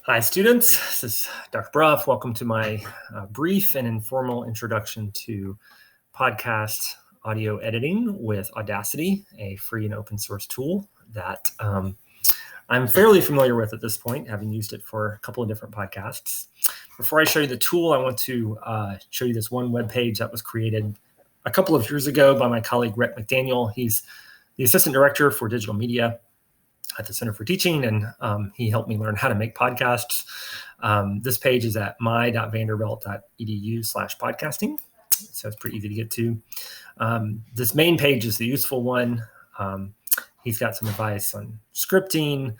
Hi, students. This is Dr. Bruff. Welcome to my brief and informal introduction to podcast audio editing with Audacity, a free and open source tool that I'm fairly familiar with at this point, having used it for a couple of different podcasts. Before I show you the tool, I want to show you this one web page that was created a couple of years ago by my colleague, Rhett McDaniel. He's the assistant director for digital media at the Center for Teaching, and he helped me learn how to make podcasts. This page is at my.vanderbilt.edu/podcasting, so it's pretty easy to get to. This main page is the useful one. He's got some advice on scripting,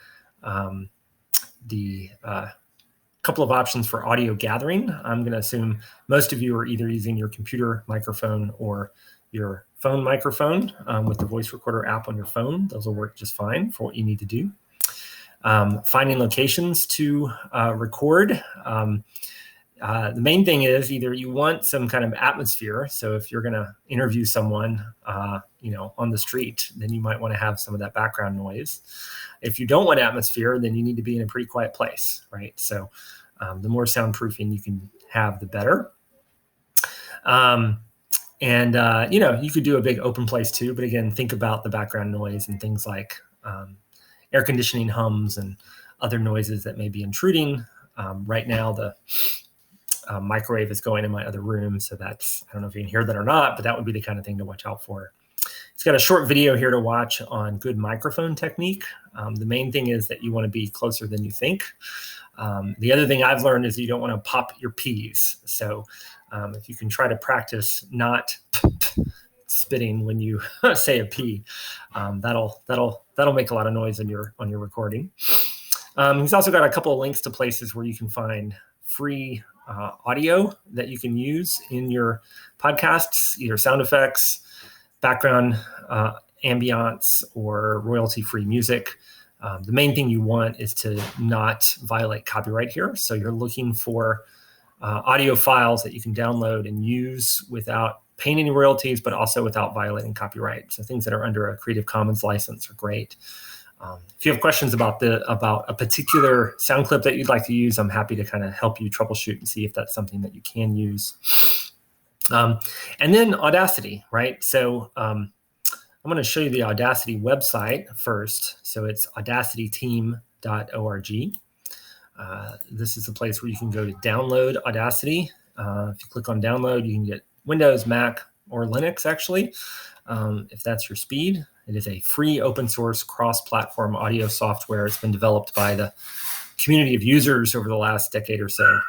the couple of options for audio gathering. I'm going to assume most of you are either using your computer microphone or your phone microphone with the voice recorder app on your phone. Those will work just fine for what you need to do. Finding locations to record. The main thing is either you want some kind of atmosphere. So if you're going to interview someone, on the street, then you might want to have some of that background noise. If you don't want atmosphere, then you need to be in a pretty quiet place, right? So the more soundproofing you can have, the better. You could do a big open place too, but again, think about the background noise and things like air conditioning hums and other noises that may be intruding. Right now, the microwave is going in my other room, so I don't know if you can hear that or not, but that would be the kind of thing to watch out for. It's got a short video here to watch on good microphone technique. The main thing is that you want to be closer than you think. The other thing I've learned is you don't want to pop your P's. So if you can try to practice not spitting when you say a P, that'll make a lot of noise on your recording. He's also got a couple of links to places where you can find free audio that you can use in your podcasts, either sound effects, background ambience, or royalty-free music. The main thing you want is to not violate copyright here. So you're looking for audio files that you can download and use without paying any royalties, but also without violating copyright. So things that are under a Creative Commons license are great. If you have questions about a particular sound clip that you'd like to use, I'm happy to kind of help you troubleshoot and see if that's something that you can use. And then Audacity, right? So I'm going to show you the Audacity website first. So it's audacityteam.org. This is the place where you can go to download Audacity. If you click on download, you can get Windows, Mac, or Linux, actually, if that's your speed. It is a free open source cross-platform audio software. It's been developed by the community of users over the last decade or so.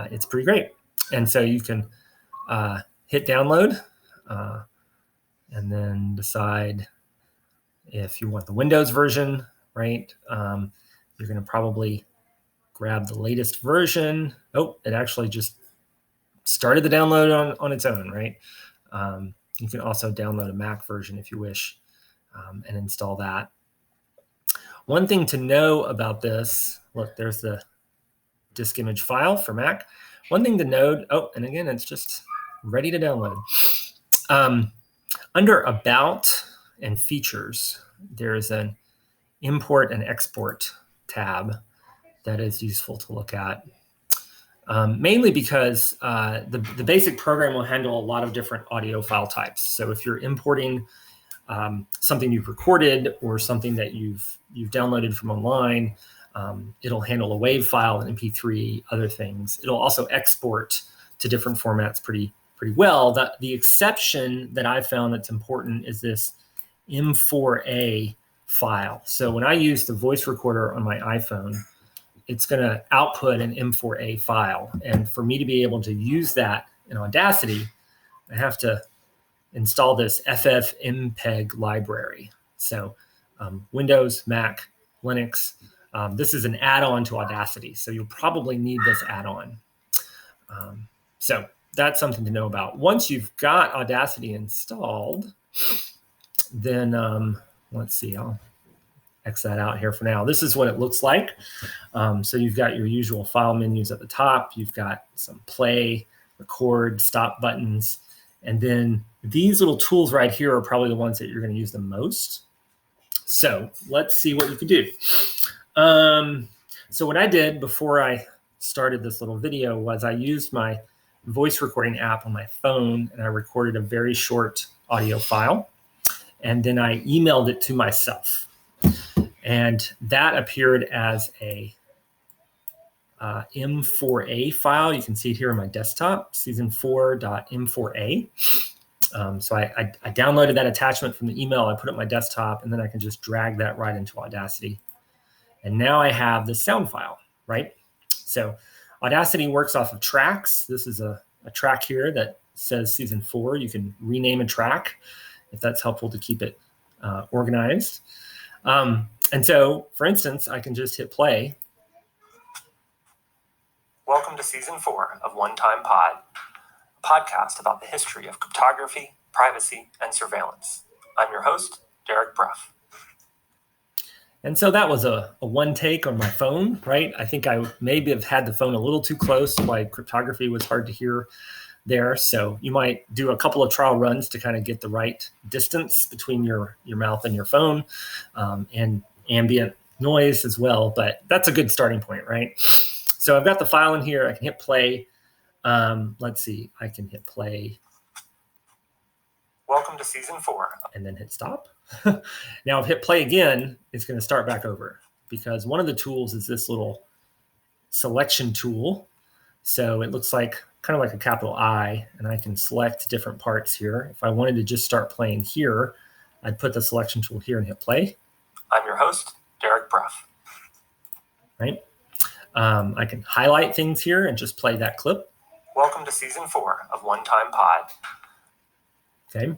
It's pretty great. And so you can hit download and then decide if you want the Windows version, right? You're going to probably grab the latest version. Oh, it actually just started the download on its own, right? You can also download a Mac version if you wish and install that. One thing to know about this, look, there's the disk image file for Mac. One thing to note, and again, it's just ready to download. Under About and Features, there's an Import and Export tab that is useful to look at. Mainly because the basic program will handle a lot of different audio file types. So if you're importing something you've recorded or something that you've downloaded from online, it'll handle a WAV file, an MP3, other things. It'll also export to different formats pretty well. The exception that I found that's important is this M4A file. So when I use the voice recorder on my iPhone, it's going to output an M4A file. And for me to be able to use that in Audacity, I have to install this FFmpeg library. So Windows, Mac, Linux, this is an add-on to Audacity. So you'll probably need this add-on. So that's something to know about. Once you've got Audacity installed, then let's see, I'll X that out here for now. This is what it looks like. So you've got your usual file menus at the top. You've got some play, record, stop buttons. And then these little tools right here are probably the ones that you're going to use the most. So let's see what you can do. So what I did before I started this little video was I used my voice recording app on my phone, and I recorded a very short audio file, and then I emailed it to myself. And that appeared as a M4A file. You can see it here on my desktop, season4.m4a. So I downloaded that attachment from the email. I put it on my desktop, and then I can just drag that right into Audacity. And now I have the sound file, right? So Audacity works off of tracks. This is a track here that says season 4. You can rename a track if that's helpful to keep it organized. And so, for instance, I can just hit play. Welcome to season 4 of One Time Pod, a podcast about the history of cryptography, privacy, and surveillance. I'm your host, Derek Bruff. And so that was a one take on my phone, right? I think I maybe have had the phone a little too close, why cryptography was hard to hear there. So you might do a couple of trial runs to kind of get the right distance between your mouth and your phone, and ambient noise as well. But that's a good starting point, right? So I've got the file in here. I can hit play. Let's see. I can hit play. Welcome to season 4. And then hit stop. Now if I hit play again, it's going to start back over, because one of the tools is this little selection tool. So it looks like kind of like a capital I, and I can select different parts here. If I wanted to just start playing here, I'd put the selection tool here and hit play. I'm your host, Derek Bruff. Right? I can highlight things here and just play that clip. Welcome to season 4 of One Time Pod. Okay.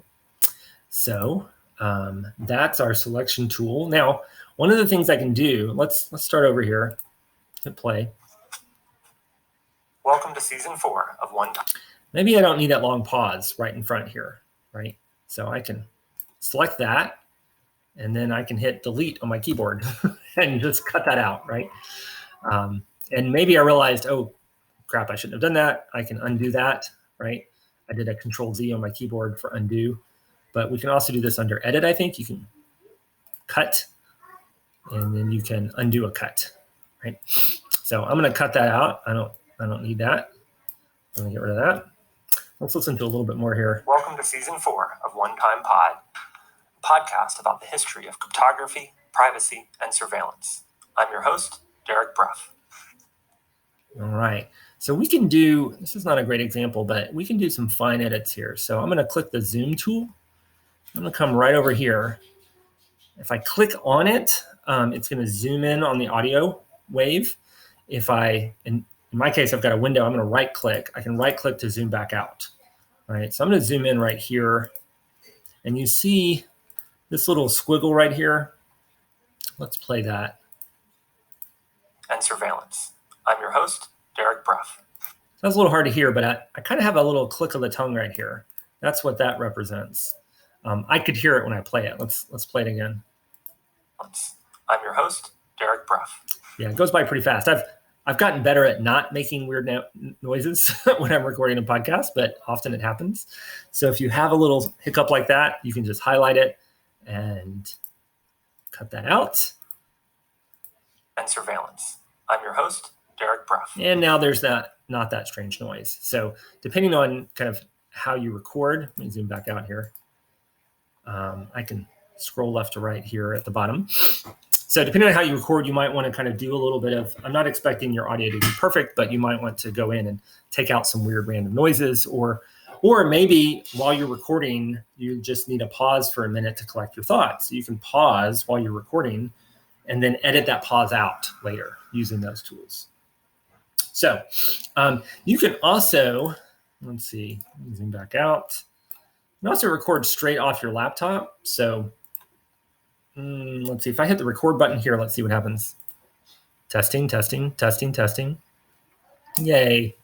So that's our selection tool. Now, one of the things I can do, let's start over here, hit play. Welcome to season 4 of One Time. Maybe I don't need that long pause right in front here, right? So I can select that, and then I can hit delete on my keyboard and just cut that out, right? And maybe I realized, oh, crap, I shouldn't have done that. I can undo that, right? I did a Control-Z on my keyboard for undo. But we can also do this under edit, I think. You can cut, and then you can undo a cut, right? So I'm going to cut that out. I don't need that. I'm going to get rid of that. Let's listen to a little bit more here. Welcome to season 4 of One Time Pod, a podcast about the history of cryptography, privacy, and surveillance. I'm your host, Derek Bruff. All right. So we can do, this is not a great example, but we can do some fine edits here. So I'm going to click the zoom tool. I'm going to come right over here. If I click on it, it's going to zoom in on the audio wave. If in my case, I've got a window, I'm going to right click. I can right click to zoom back out. All right, so I'm going to zoom in right here. And you see this little squiggle right here. Let's play that. And surveillance. I'm your host, Derek Bruff. That's a little hard to hear, but I kind of have a little click of the tongue right here. That's what that represents. I could hear it when I play it. Let's play it again. I'm your host, Derek Bruff. Yeah, it goes by pretty fast. I've gotten better at not making weird noises when I'm recording a podcast, but often it happens. So if you have a little hiccup like that, you can just highlight it and cut that out. And surveillance. I'm your host, Derek Bruff. And now there's not that strange noise. So depending on kind of how you record, let me zoom back out here. I can scroll left to right here at the bottom. So depending on how you record, you might want to kind of do a little bit of, I'm not expecting your audio to be perfect, but you might want to go in and take out some weird random noises, or maybe while you're recording, you just need a pause for a minute to collect your thoughts. So you can pause while you're recording and then edit that pause out later using those tools. So you can also, let's see, zoom back out. You can also record straight off your laptop. So let's see, if I hit the record button here, let's see what happens. Testing, testing, testing, testing. Yay.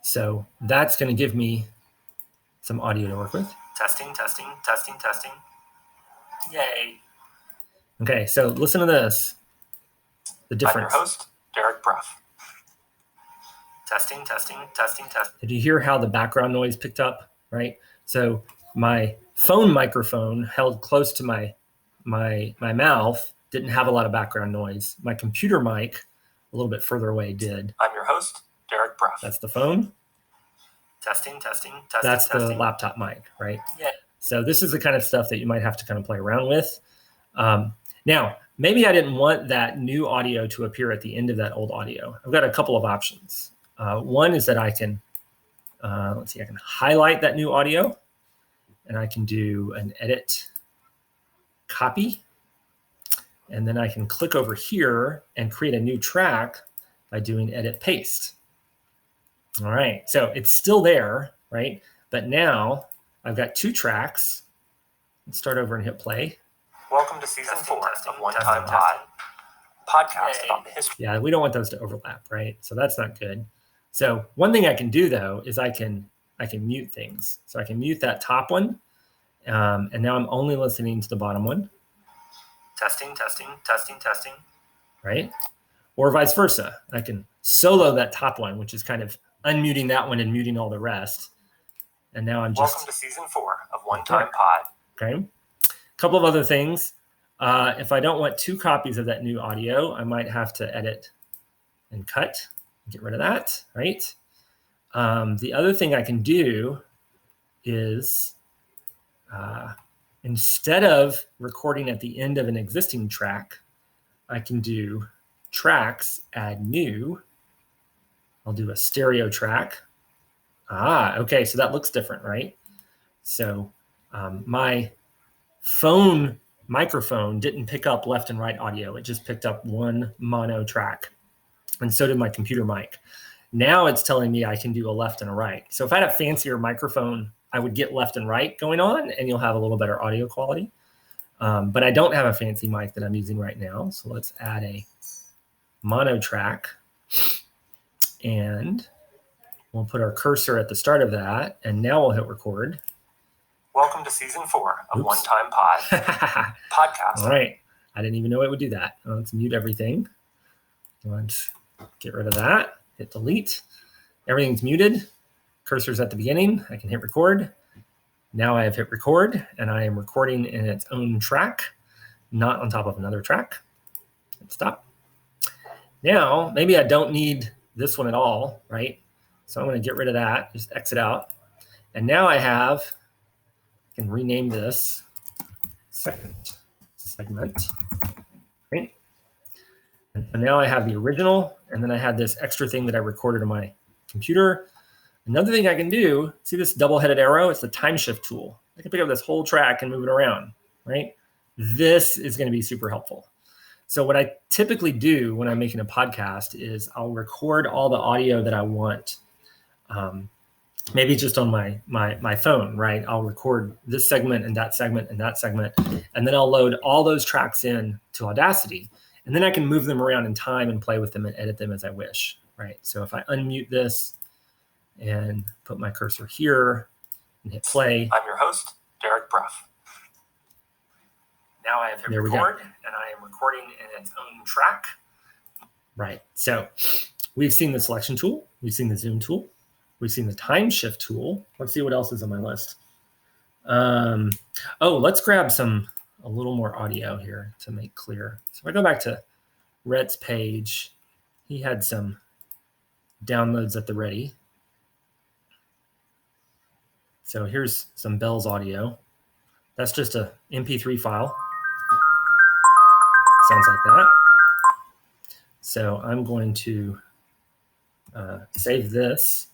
So that's going to give me some audio to work with. Testing, testing, testing, testing. Yay. Okay, so listen to this. The difference. I'm your host, Derek Bruff. Testing, testing, testing, testing. Did you hear how the background noise picked up, right? So my phone microphone held close to my mouth didn't have a lot of background noise. My computer mic a little bit further away did. I'm your host, Derek Bruff. That's the phone. Testing. That's the laptop mic, right? Yeah. So this is the kind of stuff that you might have to kind of play around with. Now, maybe I didn't want that new audio to appear at the end of that old audio. I've got a couple of options. One is that I can, I can highlight that new audio, and I can do an edit copy. And then I can click over here and create a new track by doing edit paste. All right, so it's still there, right? But now I've got 2 tracks. Let's start over and hit play. Welcome to season 4 of One Time podcast about the history. Yeah, we don't want those to overlap, right? So that's not good. So one thing I can do though is I can mute things. So I can mute that top one, and now I'm only listening to the bottom one. Testing. Right? Or vice versa. I can solo that top one, which is kind of unmuting that one and muting all the rest. And now I'm just... Welcome to season 4 of One Time Pod. Okay. A couple of other things. If I don't want 2 copies of that new audio, I might have to edit and cut, get rid of that, right? The other thing I can do is instead of recording at the end of an existing track, I can do tracks, add new. I'll do a stereo track. Okay, so that looks different, right? So my phone microphone didn't pick up left and right audio. It just picked up one mono track. And so did my computer mic. Now it's telling me I can do a left and a right. So if I had a fancier microphone, I would get left and right going on, and you'll have a little better audio quality. But I don't have a fancy mic that I'm using right now. So let's add a mono track. And we'll put our cursor at the start of that. And now we'll hit record. Welcome to season 4 of One Time podcast. All right. I didn't even know it would do that. Let's mute everything. Let's get rid of that. Hit delete. Everything's muted. Cursor's at the beginning. I can hit record. Now I have hit record, and I am recording in its own track, not on top of another track. Hit stop. Now, maybe I don't need this one at all, right? So I'm going to get rid of that. Just exit out. And now I can rename this second segment, right? And now I have the original, and then I had this extra thing that I recorded on my computer. Another thing I can do, see this double-headed arrow? It's the time shift tool. I can pick up this whole track and move it around, right? This is going to be super helpful. So what I typically do when I'm making a podcast is I'll record all the audio that I want. Maybe just on my phone, right? I'll record this segment and that segment and that segment, and then I'll load all those tracks in to Audacity, and then I can move them around in time and play with them and edit them as I wish, right? So if I unmute this and put my cursor here and hit play. I'm your host, Derek Bruff. Now I have hit record, and I am recording in its own track. Right. So we've seen the selection tool. We've seen the zoom tool. We've seen the time shift tool. Let's see what else is on my list. Let's grab a little more audio here to make clear. So if I go back to Rhett's page, he had some downloads at the ready. So here's some Bell's audio. That's just a MP3 file. Sounds like that. So I'm going to save this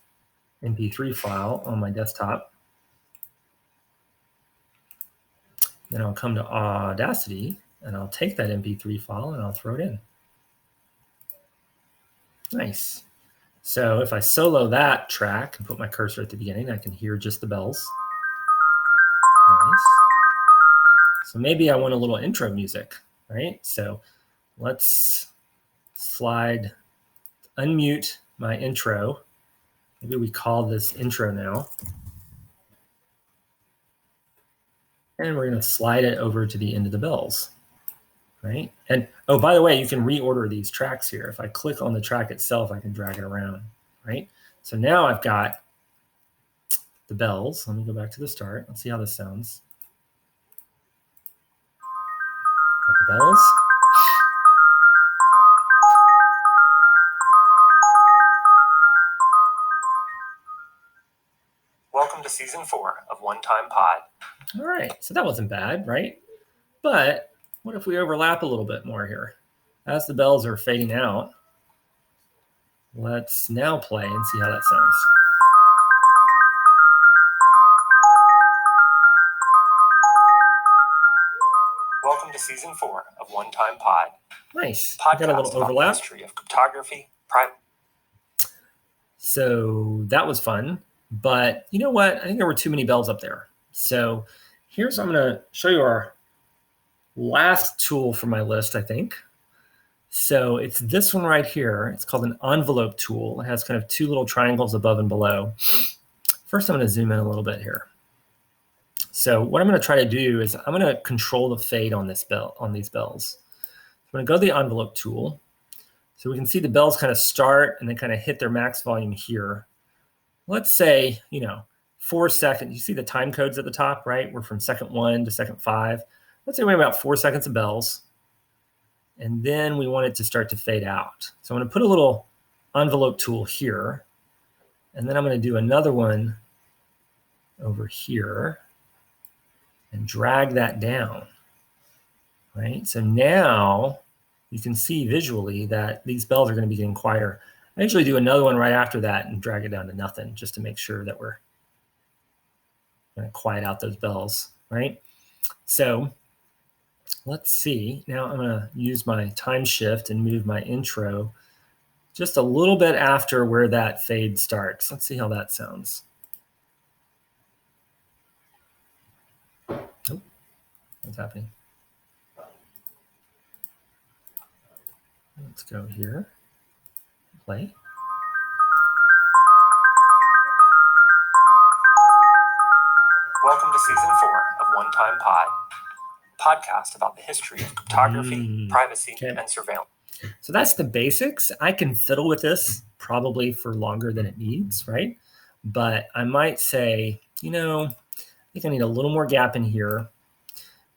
MP3 file on my desktop. Then I'll come to Audacity, and I'll take that MP3 file and I'll throw it in. Nice. So if I solo that track and put my cursor at the beginning, I can hear just the bells. Nice. So maybe I want a little intro music, right? So let's unmute my intro. Maybe we call this intro now. And we're going to slide it over to the end of the bells, right? And oh, by the way, you can reorder these tracks here. If I click on the track itself, I can drag it around, right? So now I've got the bells. Let me go back to the start. Let's see how this sounds. Got the bells. Season 4 of One Time Pod. All right, so that wasn't bad, right? But what if we overlap a little bit more here? As the bells are fading out, let's now play and see how that sounds. Welcome to Season 4 of One Time Pod. Nice. Podcast Got a little about overlap. the history of cryptography, private. So that was fun. But you know what? I think there were too many bells up there. So here's, I'm going to show you our last tool for my list, I think. So it's this one right here. It's called an envelope tool. It has kind of two little triangles above and below. First, I'm going to zoom in a little bit here. So what I'm going to try to do is I'm going to control the fade on this bell, on these bells. I'm going to go to the envelope tool. So we can see the bells kind of start and then kind of hit their max volume here. Let's say, 4 seconds. You see the time codes at the top, right? We're from second 1 to second 5. Let's say we have about 4 seconds of bells. And then we want it to start to fade out. So I'm going to put a little envelope tool here. And then I'm going to do another one over here and drag that down, right? So now you can see visually that these bells are going to be getting quieter. I usually do another one right after that and drag it down to nothing just to make sure that we're going to quiet out those bells, right? So let's see. Now I'm going to use my time shift and move my intro just a little bit after where that fade starts. Let's see how that sounds. Oh, what's happening? Let's go here. Play. Welcome to Season 4 of One Time Pod. Podcast about the history of cryptography, privacy, and surveillance. So that's the basics. I can fiddle with this probably for longer than it needs, right? But I might say, I think I need a little more gap in here.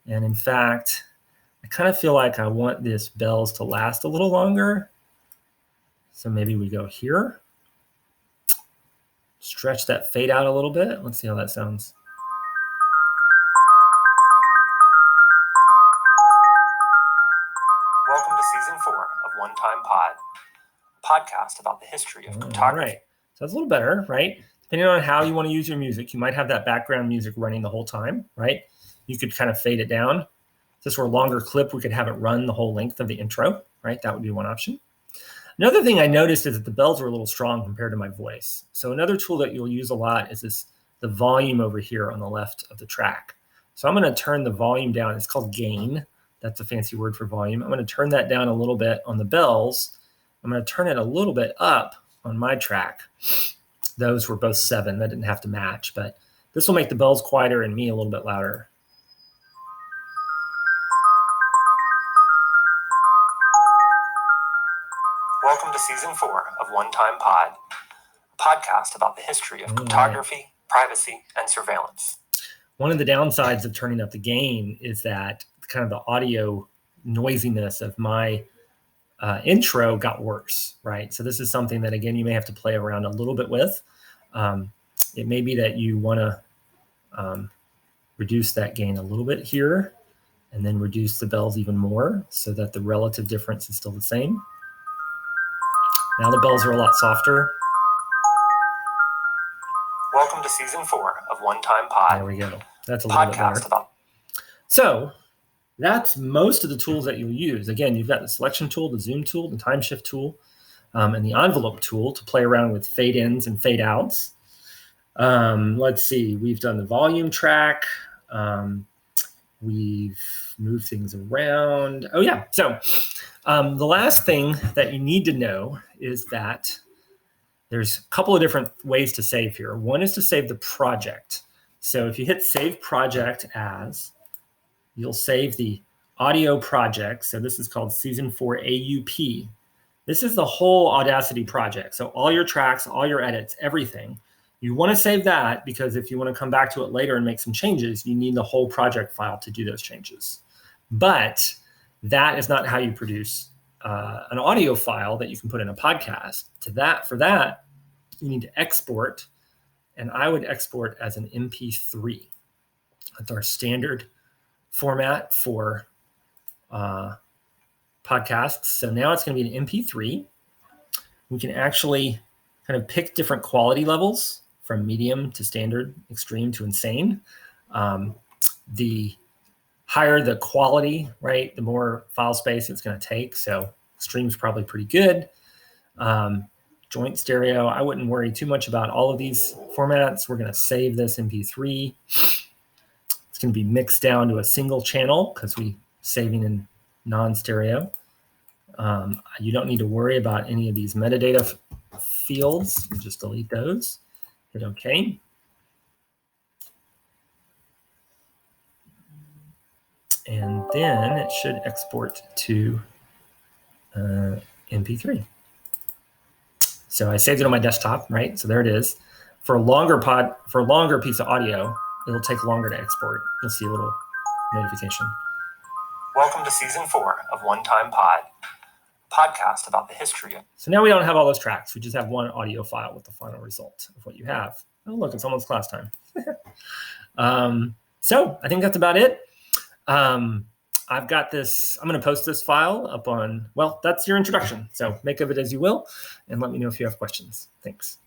And in fact, I kind of feel like I want this bells to last a little longer. So maybe we go here. Stretch that fade out a little bit. Let's see how that sounds. Welcome to Season 4 of One Time Pod. Podcast about the history of cryptography. All right. So that's a little better, right? Depending on how you want to use your music, you might have that background music running the whole time, right? You could kind of fade it down. If this were a longer clip, we could have it run the whole length of the intro, right? That would be one option. Another thing I noticed is that the bells are a little strong compared to my voice. So another tool that you'll use a lot is the volume over here on the left of the track. So I'm going to turn the volume down. It's called gain. That's a fancy word for volume. I'm going to turn that down a little bit on the bells. I'm going to turn it a little bit up on my track. Those were both 7. That didn't have to match, but this will make the bells quieter and me a little bit louder. Welcome to Season 4 of One Time Pod, a podcast about the history of cryptography, privacy, and surveillance. One of the downsides of turning up the gain is that kind of the audio noisiness of my intro got worse, right? So this is something that, again, you may have to play around a little bit with. It may be that you want to reduce that gain a little bit here and then reduce the bells even more so that the relative difference is still the same. Now the bells are a lot softer. Welcome to Season 4 of One Time Pod. There we go. That's a little bit better. So that's most of the tools that you'll use. Again, you've got the selection tool, the zoom tool, the time shift tool, and the envelope tool to play around with fade ins and fade outs. Let's see. We've done the volume track. We've moved things around. Oh, yeah. So the last thing that you need to know is that there's a couple of different ways to save here. One is to save the project. So if you hit Save Project As, you'll save the audio project. So this is called Season 4 AUP. This is the whole Audacity project. So all your tracks, all your edits, everything. You want to save that because if you want to come back to it later and make some changes, you need the whole project file to do those changes. But that is not how you produce an audio file that you can put in a podcast. For that, you need to export and I would export as an MP3. That's our standard format for podcasts. So now it's going to be an MP3. We can actually kind of pick different quality levels from medium to standard, extreme to insane. The higher the quality, right, the more file space it's going to take. So extreme's probably pretty good. Joint stereo, I wouldn't worry too much about all of these formats. We're going to save this MP3. It's going to be mixed down to a single channel because we're saving in non-stereo. You don't need to worry about any of these metadata fields. Just delete those. Hit OK. And then it should export to MP3. So I saved it on my desktop, right? So there it is. For a longer piece of audio, it'll take longer to export. You'll see a little notification. Welcome to season 4 of One Time Pod, podcast about the history of. So now we don't have all those tracks. We just have one audio file with the final result of what you have. Oh, look, it's almost class time. So I think that's about it. I've got this, I'm going to post this file up on, well, that's your introduction. So make of it as you will, and let me know if you have questions. Thanks.